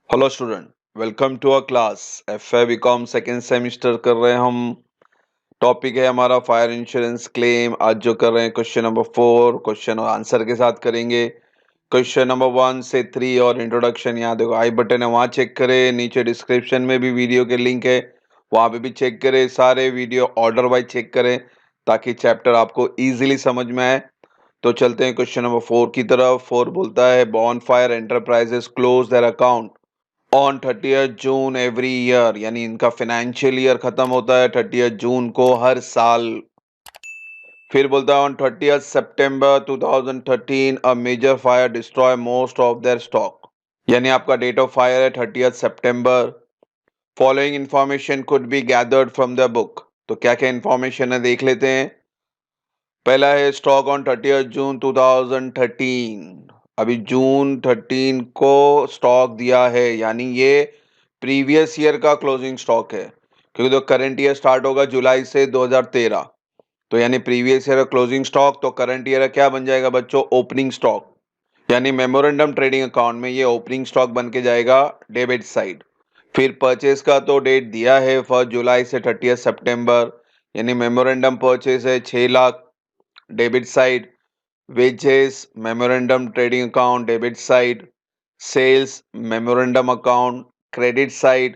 Hello student, welcome to our class. FA BCom second semester कर रहे हैं हम। टॉपिक है हमारा फायर इंश्योरेंस क्लेम। आज जो कर रहे हैं क्वेश्चन नंबर 4 क्वेश्चन और आंसर के साथ करेंगे। क्वेश्चन नंबर 1 से 3 और इंट्रोडक्शन यहाँ देखो आई बटन है, वहाँ चेक करें। नीचे डिस्क्रिप्शन में भी वीडियो के लिंक है, वहाँ पे भी चेक करें। सारे वीडियो ऑर्डर वाइज चेक करें ताकि चैप्टर आपको ईजिली समझ में आए। तो चलते हैं क्वेश्चन नंबर 4 की तरफ। 4 बोलता है bonfire enterprises close their account on 30th June every year, यानी इनका फाइनेंशियल ईयर खत्म होता है 30th जून को हर साल। फिर बोलता है on 30th September 2013 a major fire destroy most of their stock, यानी आपका डेट ऑफ फायर है 30th सितंबर। Following information could be gathered from the book. तो क्या क्या इंफॉर्मेशन है देख लेते हैं। पहला है स्टॉक ऑन 30th जून 2013। अभी जून 13 को स्टॉक दिया है, यानी ये प्रीवियस ईयर का क्लोजिंग स्टॉक है, क्योंकि तो करंट ईयर स्टार्ट होगा जुलाई से 2013। तो यानी प्रीवियस ईयर का क्लोजिंग स्टॉक, तो करंट ईयर का क्या बन जाएगा बच्चों, ओपनिंग स्टॉक। यानी मेमोरेंडम ट्रेडिंग अकाउंट में ये ओपनिंग स्टॉक बन के जाएगा डेबिट साइड। फिर परचेज का तो डेट दिया है 1 जुलाई से 30th सितंबर, यानी मेमोरेंडम परचेज है 6 lakh, debit side. Wages memorandum trading account debit side. Sales memorandum account credit side.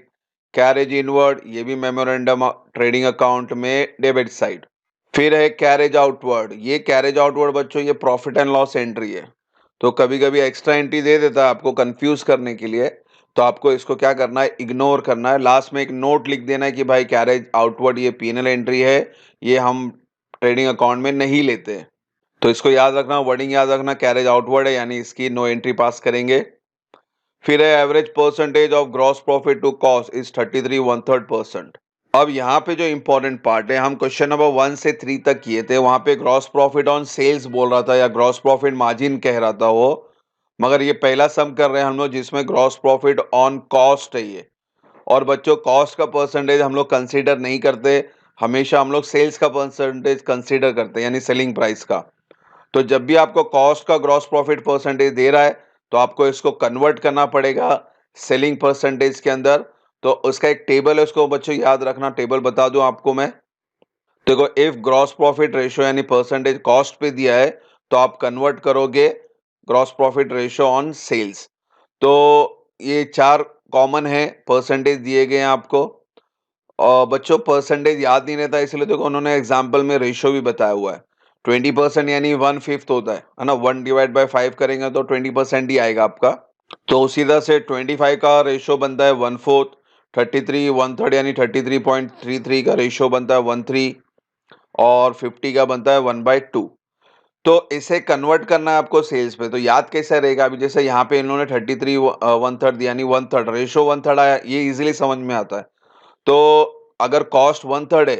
Carriage inward ये भी मेमोरेंडम ट्रेडिंग अकाउंट में डेबिट साइड। फिर है कैरेज आउटवर्ड। ये कैरेज आउटवर्ड बच्चों ये प्रॉफिट एंड लॉस एंट्री है। तो कभी कभी एक्स्ट्रा एंट्री दे देता है आपको कंफ्यूज करने के लिए, तो आपको इसको क्या करना है, इग्नोर करना है। लास्ट में एक नोट लिख देना है कि भाई कैरेज आउटवर्ड ये पीएनएल एंट्री है, ये हम ट्रेडिंग अकाउंट में नहीं लेते। तो इसको याद रखना, वर्डिंग याद रखना, कैरेज आउटवर्ड है यानी इसकी नो एंट्री पास करेंगे। फिर है average percentage of gross profit to cost is 33 1/3%। अब यहाँ पे जो इंपॉर्टेंट पार्ट है, हम क्वेश्चन नंबर 1 से 3 तक किए थे, वहां पे ग्रॉस प्रॉफिट ऑन सेल्स बोल रहा था या ग्रॉस प्रॉफिट मार्जिन कह रहा था वो। मगर ये पहला सम कर रहे हैं हम लोग जिसमें ग्रॉस प्रॉफिट ऑन कॉस्ट है ये। और बच्चों कॉस्ट का परसेंटेज हम लोग कंसीडर नहीं करते, हमेशा हम लोग सेल्स का परसेंटेज कंसीडर करते हैं, यानी सेलिंग प्राइस का। तो जब भी आपको कॉस्ट का ग्रॉस प्रॉफिट परसेंटेज दे रहा है तो आपको इसको कन्वर्ट करना पड़ेगा सेलिंग परसेंटेज के अंदर। तो उसका एक टेबल है, उसको बच्चों याद रखना। टेबल बता दूं आपको मैं, देखो इफ ग्रॉस प्रॉफिट रेशियो यानी परसेंटेज कॉस्ट पे दिया है तो आप कन्वर्ट करोगे gross profit ratio on sales. तो ये चार कॉमन है परसेंटेज दिए गए हैं आपको। और बच्चों परसेंटेज याद नहीं रहता, इसलिए देखो उन्होंने एग्जाम्पल में रेशियो भी बताया हुआ है। 20% यानी 1/5 होता है ना। 1/5 करेंगे तो 20% ही आएगा आपका। तो उसी तरह से 25 का रेशियो बनता है 1/4। 33 1/3 यानी 33.33 का रेशियो बनता है 1/3। और 50 का बनता है 1/2। तो इसे कन्वर्ट करना है आपको सेल्स पे। तो याद कैसे रहेगा, अभी जैसे यहाँ पे इन्होंने 33 1/3 यानी 1/3 रेशियो 1/3 आया, ये इजीली समझ में आता है। तो अगर कॉस्ट 1/3 है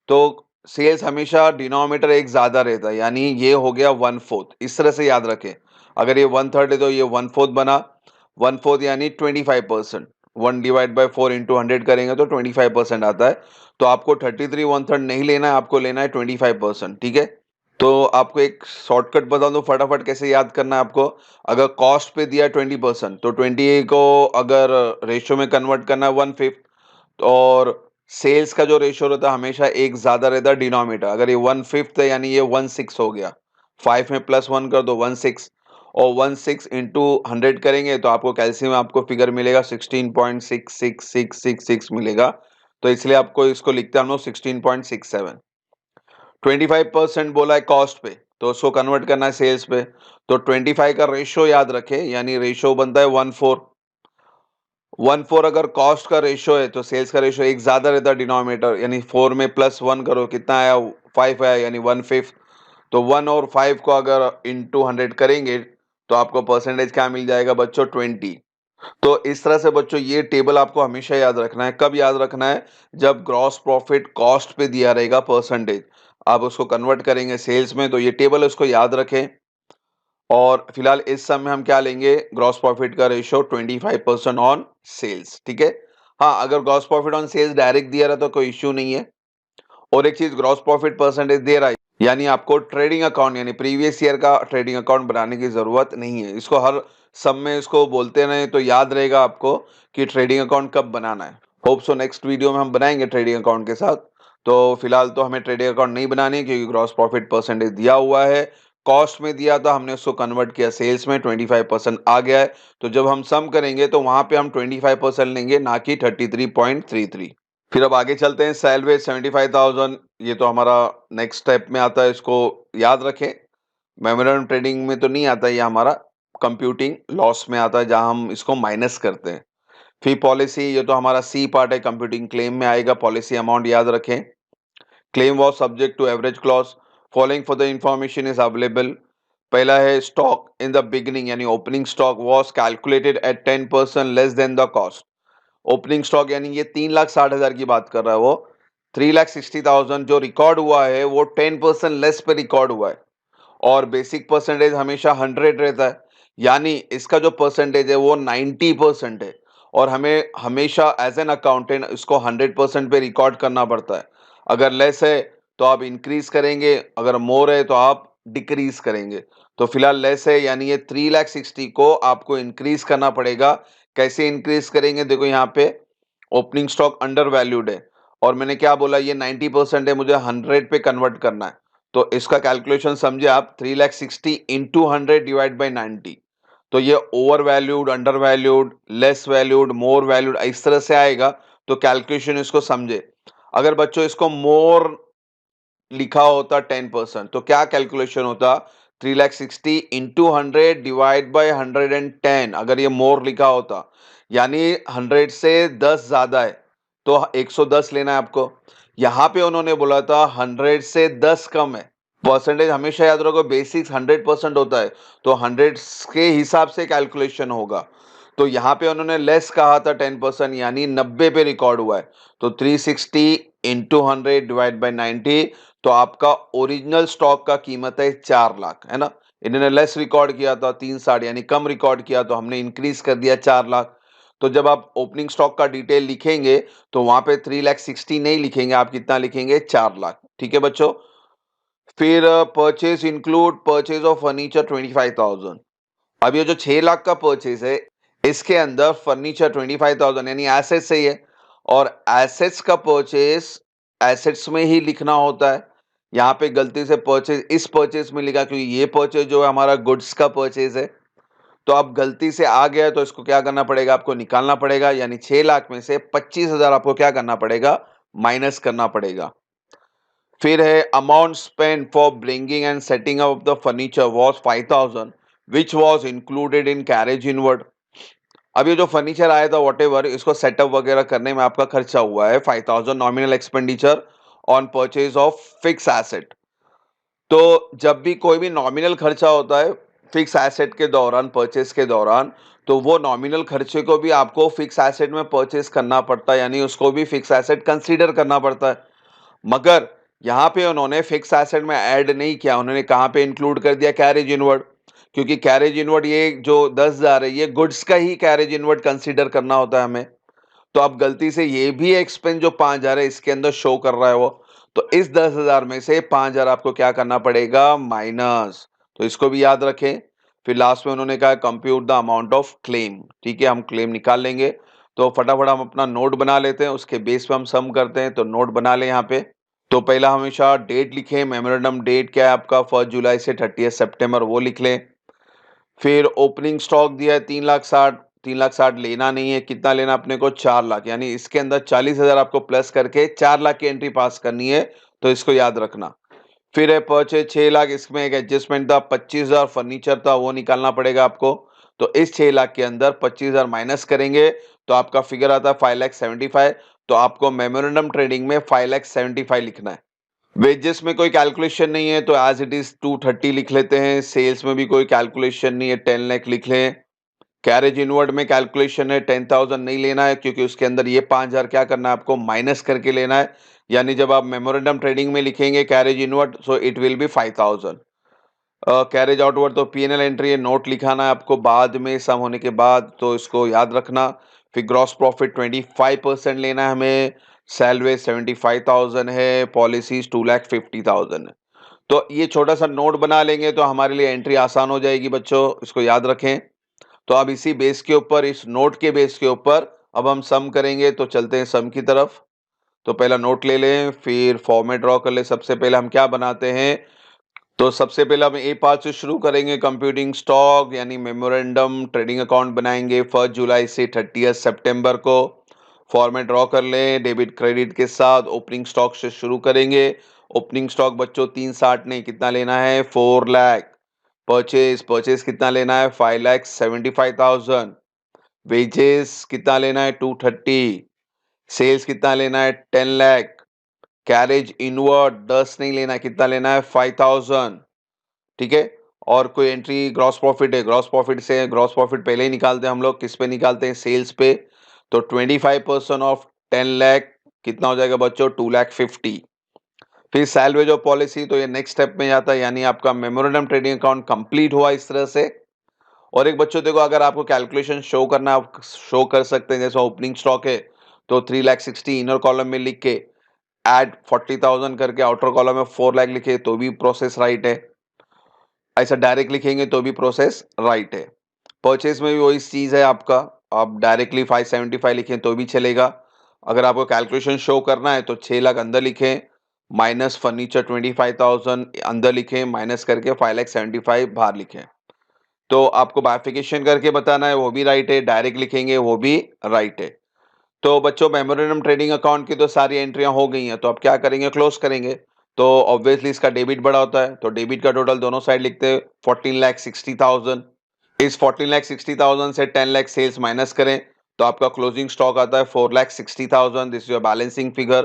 तो सेल्स हमेशा डिनोमिनेटर एक ज्यादा रहता है, यानी ये हो गया 1/4। इस तरह से याद रखें, अगर ये 1/3 है तो ये 1/4 बना। 1/4 यानी 25%। 1/4 इंटू 100 करेंगे तो 25% आता है। तो आपको 33 1/3 नहीं लेना है, आपको लेना है 25%। ठीक है। तो आपको एक शॉर्टकट बता दूं फटाफट कैसे याद करना है आपको। अगर कॉस्ट पे दिया 20% तो 20 को अगर रेशियो में कन्वर्ट करना है 1/5। और सेल्स का जो रेशियो रहता है हमेशा एक ज्यादा रहता है डिनोमिनेटर। अगर ये 1/5 है यानी ये 1/6 हो गया। 5 में +1 कर दो 1/6। और 1/6 इंटू 100 करेंगे तो आपको कैल्शियम आपको फिगर मिलेगा 16.66666 मिलेगा। तो इसलिए आपको इसको लिखते हैं हम लोग 16.67। 25% बोला है कॉस्ट पे, तो उसको कन्वर्ट करना है सेल्स पे। तो 25 का रेशियो याद रखें, यानी रेशियो बनता है 1/4। 1/4 अगर कॉस्ट का रेशियो है तो सेल्स का रेशियो एक ज्यादा रहता है डिनोमिनेटर, यानी 4 में +1 करो कितना आया 5 आया, यानी 1/5। तो 1 और 5 को अगर इंटू 100 करेंगे तो आपको परसेंटेज क्या मिल जाएगा बच्चों, 20। तो इस तरह से बच्चों ये टेबल आपको हमेशा याद रखना है। कब याद रखना है, जब ग्रॉस प्रॉफिट कॉस्ट पे दिया रहेगा परसेंटेज, आप उसको कन्वर्ट करेंगे सेल्स में, तो ये टेबल उसको याद रखें। और फिलहाल इस समय हम क्या लेंगे, ग्रॉस प्रॉफिट का रेशियो 25% ऑन सेल्स। ठीक है। हाँ, अगर gross profit on sales direct दिया रहा तो कोई इश्यू नहीं है। और एक चीज, ग्रॉस प्रॉफिट परसेंटेज दे रहा है यानी आपको ट्रेडिंग अकाउंट यानी प्रीवियस ईयर का ट्रेडिंग अकाउंट बनाने की ज़रूरत नहीं है। इसको हर सब में इसको बोलते रहें तो याद रहेगा आपको कि ट्रेडिंग अकाउंट कब बनाना है। होप सो नेक्स्ट वीडियो में हम बनाएंगे ट्रेडिंग अकाउंट के साथ। तो फिलहाल तो हमें ट्रेडिंग अकाउंट नहीं बनानी है क्योंकि ग्रॉस प्रॉफिट परसेंटेज दिया हुआ है। कॉस्ट में दिया था, हमने उसको कन्वर्ट किया सेल्स में, 25% आ गया है। तो जब हम सम करेंगे तो वहां पे हम 25% लेंगे, ना कि 33.33। फिर अब आगे चलते हैं। सैलरी 75,000, ये तो हमारा नेक्स्ट स्टेप में आता है, इसको याद रखें। मेमोरेंडम ट्रेडिंग में तो नहीं आता, ये हमारा कंप्यूटिंग लॉस में आता है जहां हम इसको माइनस करते हैं। फिर पॉलिसी, ये तो हमारा सी पार्ट है, कंप्यूटिंग क्लेम में आएगा। पॉलिसी अमाउंट याद रखें। Claim was subject to average clause, following for the information is available. पहला है स्टॉक इन द बिगिनिंग यानी opening stock was calculated at 10% less than the cost. Opening stock यानी ये 3,60,000 की बात कर रहा है वो। 3,60,000 जो रिकॉर्ड हुआ है वो 10% लेस पे रिकॉर्ड हुआ है। और बेसिक परसेंटेज हमेशा 100 रहता है, यानी इसका जो परसेंटेज है वो 90% है। और हमें हमेशा एज एन अकाउंटेंट इसको 100% पे रिकॉर्ड करना पड़ता है। अगर लेस है तो आप इंक्रीज करेंगे, अगर मोर है तो आप डिक्रीज करेंगे। तो फिलहाल लेस है यानी ये 3,60,000 को आपको इंक्रीज करना पड़ेगा। कैसे इंक्रीज करेंगे, देखो यहाँ पे ओपनिंग स्टॉक अंडर वैल्यूड है और मैंने क्या बोला, ये 90% है, मुझे 100 पे कन्वर्ट करना है। तो इसका कैलकुलेशन समझे आप, 3,60,000 इंटू 100 डिवाइड बाई 90। तो ये over valued, under valued, less valued, more valued, इस तरह से आएगा। तो कैलकुलेशन इसको समझे। अगर बच्चों इसको मोर लिखा होता 10%, तो क्या कैलकुलेशन होता, 3,60,000 इंटू 100 डिवाइड बाई 110। अगर ये मोर लिखा होता यानी 100 से 10 ज्यादा है तो 110 लेना है आपको। यहां पे उन्होंने बोला था 100 से 10 कम है। परसेंटेज हमेशा याद रखो, बेसिक्स 100% होता है तो 100 के हिसाब से कैलकुलेशन होगा। तो यहाँ पे उन्होंने लेस कहा था 10% यानी 90 पे रिकॉर्ड हुआ है। तो 360 इंटू 100 डिवाइड बाई 90। तो आपका ओरिजिनल स्टॉक का कीमत है 4 लाख, है ना। इन्होंने लेस रिकॉर्ड किया था 360 यानी कम रिकॉर्ड किया, तो हमने इंक्रीज कर दिया 4 लाख। तो जब आप ओपनिंग स्टॉक का डिटेल लिखेंगे तो वहां पे 3,60,000 नहीं लिखेंगे, आप कितना लिखेंगे, 4 लाख। ठीक है बच्चों। फिर purchase include purchase of furniture 25,000। अब ये जो 6 लाख का परचेज है इसके अंदर फर्नीचर 25,000 यानी एसेट से ही है। और एसेट्स का परचेज एसेट्स में ही लिखना होता है। यहाँ पे गलती से परचेज इस परचेज में लिखा क्योंकि ये परचेज जो है हमारा गुड्स का परचेज है। तो अब गलती से आ गया तो इसको क्या करना पड़ेगा, आपको निकालना पड़ेगा। यानी 6 लाख में से 25,000 आपको क्या करना पड़ेगा, माइनस करना पड़ेगा। फिर है amount spend for bringing and setting up the furniture was 5,000 which was included in carriage inward. अब ये जो फर्नीचर आया था व्हाटएवर, इसको सेटअप वगैरह करने में आपका खर्चा हुआ है 5,000 nominal expenditure on purchase of fix asset. तो जब भी कोई भी नॉमिनल खर्चा होता है फिक्स एसेट के दौरान, परचेज के दौरान, तो वो नॉमिनल खर्चे को भी आपको फिक्स एसेट में परचेज करना पड़ता है, यानी उसको भी फिक्स एसेट कंसीडर करना पड़ता है। मगर यहाँ पे उन्होंने फिक्स एसेट में ऐड नहीं किया, उन्होंने कहाँ पे इंक्लूड कर दिया, कैरेज इनवर्ड। क्योंकि कैरेज इनवर्ड ये जो 10,000 है ये गुड्स का ही कैरेज इनवर्ड कंसीडर करना होता है हमें। तो अब गलती से ये भी एक्सपेंस जो 5,000 है इसके अंदर शो कर रहा है वो। तो इस 10,000 में से 5,000 आपको क्या करना पड़ेगा, माइनस। तो इसको भी याद रखें। फिर लास्ट में उन्होंने कहा compute the amount of claim. ठीक है, हम क्लेम निकाल लेंगे। तो फटाफट हम अपना नोट बना लेते हैं, उसके बेस पे हम सम करते हैं। तो नोट बना लें यहाँ पे। तो पहला हमेशा डेट लिखें, मेमोरेंडम डेट क्या है आपका, 1 जुलाई से 30 सितंबर, वो लिख लें। फिर ओपनिंग स्टॉक दिया है 3,60,000, 3,60,000 लेना नहीं है, कितना लेना अपने को, 4 लाख। यानी इसके अंदर 40,000 आपको प्लस करके 4 लाख की एंट्री पास करनी है। तो इसको याद रखना। फिर है परचेज 6 लाख, इसमें एक एडजस्टमेंट था, 25,000 फर्नीचर था वो निकालना पड़ेगा आपको। तो इस 6 लाख के अंदर 25,000 माइनस करेंगे तो आपका फिगर आता है 5,75,000। तो आपको मेमोरेंडम ट्रेडिंग में 5,75,000 लिखना है। वेजेस में कोई कैलकुलेशन नहीं है तो एज इट इज 230 लिख लेते हैं। सेल्स में भी कोई कैलकुलेशन नहीं है, 10 लाख लिख लें। कैरेज इनवर्ड में कैलकुलेशन है, 10,000 नहीं लेना है क्योंकि उसके अंदर ये 5,000 क्या करना है आपको, माइनस करके लेना है। यानी जब आप मेमोरेंडम ट्रेडिंग में लिखेंगे carriage inward, so it will be 5,000। Carriage outward तो पीएनएल एंट्री है, नोट लिखाना है आपको बाद में सम होने के बाद, तो इसको याद रखना। फिर ग्रॉस प्रॉफिट 25% लेना है हमें। सैलरी 75,000 है, पॉलिसीज 2,50,000 है। तो ये छोटा सा नोट बना लेंगे तो हमारे लिए एंट्री आसान हो जाएगी बच्चों, इसको याद रखें। तो अब इसी बेस के ऊपर, इस नोट के बेस के ऊपर अब हम सम करेंगे। तो चलते हैं सम की तरफ। तो पहला नोट ले लें, फिर फॉर्मेट ड्रॉ कर ले। सबसे पहले हम क्या बनाते हैं, तो सबसे पहले हम ए पार्ट से शुरू करेंगे। कंप्यूटिंग स्टॉक यानी मेमोरेंडम ट्रेडिंग अकाउंट बनाएंगे 1 जुलाई से 30 सितंबर को। फॉर्मेट ड्रॉ कर लें डेबिट क्रेडिट के साथ। ओपनिंग स्टॉक से शुरू करेंगे। ओपनिंग स्टॉक बच्चों 360 नहीं, कितना लेना है 4 लाख। परचेज कितना लेना है 5,75,000। वेजेस कितना लेना है 230। सेल्स कितना लेना है 10 लाख। कैरेज इनवर्ड 10 नहीं लेना है, कितना लेना है 5,000। ठीक है। और कोई एंट्री ग्रॉस प्रॉफिट है, ग्रॉस प्रॉफिट से ग्रॉस प्रॉफिट पहले ही निकालते हैं हम लोग। किस पे निकालते हैं, सेल्स पे। तो 25% ऑफ 10 लाख कितना हो जाएगा बच्चों 2,50,000। फिर सैलवेज ऑफ पॉलिसी, तो ये नेक्स्ट स्टेप में जाता है, यानी आपका मेमोरेंडम ट्रेडिंग अकाउंट कंप्लीट हुआ इस तरह से। और एक बच्चों देखो, अगर आपको कैलकुलेशन शो करना है, आप शो कर सकते हैं। जैसे ओपनिंग स्टॉक है तो 3,60,000 इनर कॉलम में लिख के ऐड 40,000 करके आउटर कॉलम में 4 लाख लिखे तो भी प्रोसेस राइट है। ऐसा डायरेक्ट लिखेंगे तो भी प्रोसेस राइट है। परचेज में भी वही चीज है आपका। आप डायरेक्टली 575 लिखें तो भी चलेगा। अगर आपको कैलकुलेशन शो करना है तो 6 लाख अंदर लिखें, माइनस फर्नीचर 25,000 अंदर लिखें, माइनस करके 5,75,000 बाहर लिखें। तो आपको बाइफिकेशन करके बताना है, वो भी राइट है। डायरेक्ट लिखेंगे वो भी राइट है। तो बच्चों मेमोरेंडम ट्रेडिंग अकाउंट की तो सारी एंट्रियां हो गई हैं। तो अब क्या करेंगे, क्लोज करेंगे। तो ऑब्वियसली इसका डेबिट बड़ा होता है, तो डेबिट का टोटल दोनों साइड लिखते हैं 14,60,000। इस 14,60,000 से 10 लाख सेल्स माइनस करें तो आपका क्लोजिंग स्टॉक आता है 4,60,000। This is your balancing figure.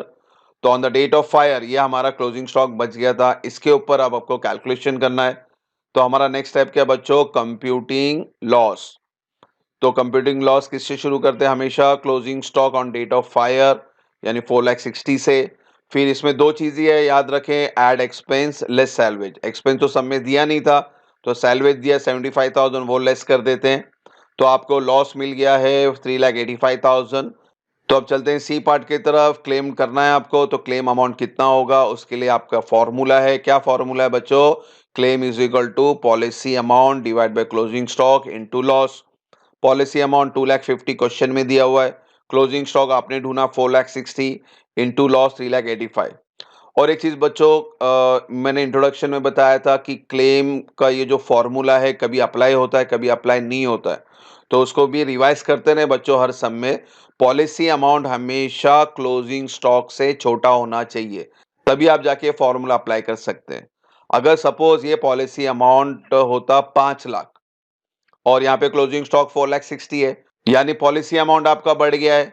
तो on the date of fire ये हमारा क्लोजिंग स्टॉक बच गया था। इसके ऊपर अब आपको कैलकुलेशन करना है। तो हमारा नेक्स्ट स्टेप क्या बच्चों, कंप्यूटिंग लॉस। तो कंप्यूटिंग लॉस किससे शुरू करते हैं, हमेशा closing stock on date of fire यानी 4,60,000 से। फिर इसमें दो चीजें है, याद रखें, add expense less salvage. Expense तो सब में दिया नहीं था, तो सैलवेज दिया 75,000, वो लेस कर देते हैं। तो आपको लॉस मिल गया है 3,85,000। तो अब चलते हैं सी पार्ट की तरफ। क्लेम करना है आपको, तो क्लेम अमाउंट कितना होगा, उसके लिए आपका फॉर्मूला है। क्या फॉर्मूला है बच्चों, claim is equal to policy amount divide by closing stock into loss. Policy amount 2,50,000 question में दिया हुआ है। क्लोजिंग स्टॉक आपने ढूंढा 4,60,000 इंटू लॉस 3,85,000। और एक चीज बच्चों, मैंने इंट्रोडक्शन में बताया था कि क्लेम का ये जो फॉर्मूला है कभी अप्लाई होता है कभी अप्लाई नहीं होता है। तो उसको भी रिवाइज करते रहे बच्चों हर सम में। पॉलिसी अमाउंट हमेशा क्लोजिंग स्टॉक से छोटा होना चाहिए, तभी आप जाके फॉर्मूला अप्लाई कर सकते हैं। अगर सपोज ये पॉलिसी अमाउंट होता 5 लाख और यहाँ पे क्लोजिंग स्टॉक 4,60,000 है, यानी पॉलिसी अमाउंट आपका बढ़ गया है,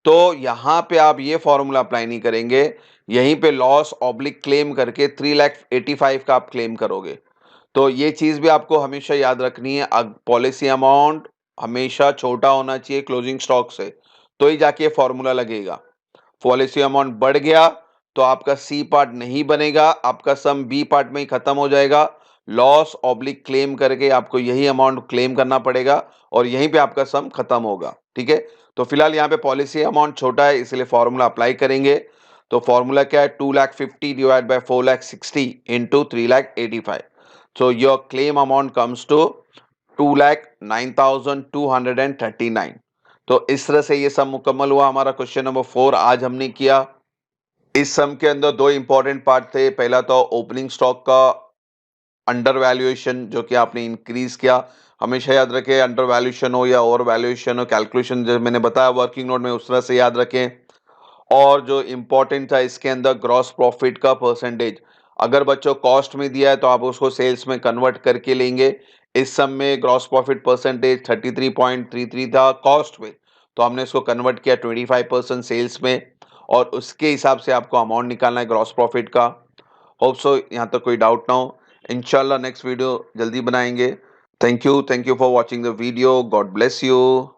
तो यहां पे आप ये फॉर्मूला अप्लाई नहीं करेंगे। यहीं पे लॉस ऑब्लिक क्लेम करके 3,85,000 का आप क्लेम करोगे। तो ये चीज भी आपको हमेशा याद रखनी है। पॉलिसी अमाउंट हमेशा छोटा होना चाहिए क्लोजिंग स्टॉक से, तो ही जाके फॉर्मूला लगेगा। पॉलिसी अमाउंट बढ़ गया तो आपका सी पार्ट नहीं बनेगा, आपका सम बी पार्ट में ही खत्म हो जाएगा। लॉस ऑब्लिक क्लेम करके आपको यही अमाउंट क्लेम करना पड़ेगा और यहीं पे आपका सम खत्म होगा। ठीक है। तो फिलहाल यहाँ पे पॉलिसी अमाउंट छोटा है, इसलिए फॉर्मूला अप्लाई करेंगे। तो फॉर्मूला क्या है, 2,50,000 divide by 4,60,000 into 3,85,000। So your claim amount comes to 2,09,239। तो इस तरह से ये सम मुकम्मल हुआ। हमारा क्वेश्चन नंबर 4 आज हमने किया। इस सम के अंदर दो इंपॉर्टेंट पार्ट थे। पहला तो ओपनिंग स्टॉक का अंडर वैल्यूएशन जो कि आपने इंक्रीज किया। हमेशा याद रखें, अंडर वैल्यूएशन हो या ओवर वैल्यूएशन हो, कैलकुलेशन जो मैंने बताया वर्किंग नोट में उस तरह से याद रखें। और जो इंपॉर्टेंट था इसके अंदर ग्रॉस प्रॉफिट का परसेंटेज। अगर बच्चों कॉस्ट में दिया है तो आप उसको सेल्स में कन्वर्ट करके लेंगे। इस सम में ग्रॉस प्रॉफिट परसेंटेज 33.33 था कॉस्ट में, तो हमने इसको कन्वर्ट किया 25% सेल्स में, और उसके हिसाब से आपको अमाउंट निकालना है ग्रॉस प्रॉफिट का। होप सो यहाँ तक कोई डाउट ना हो। इंशाल्लाह नेक्स्ट वीडियो जल्दी बनाएंगे। Thank you for watching the video. God bless you.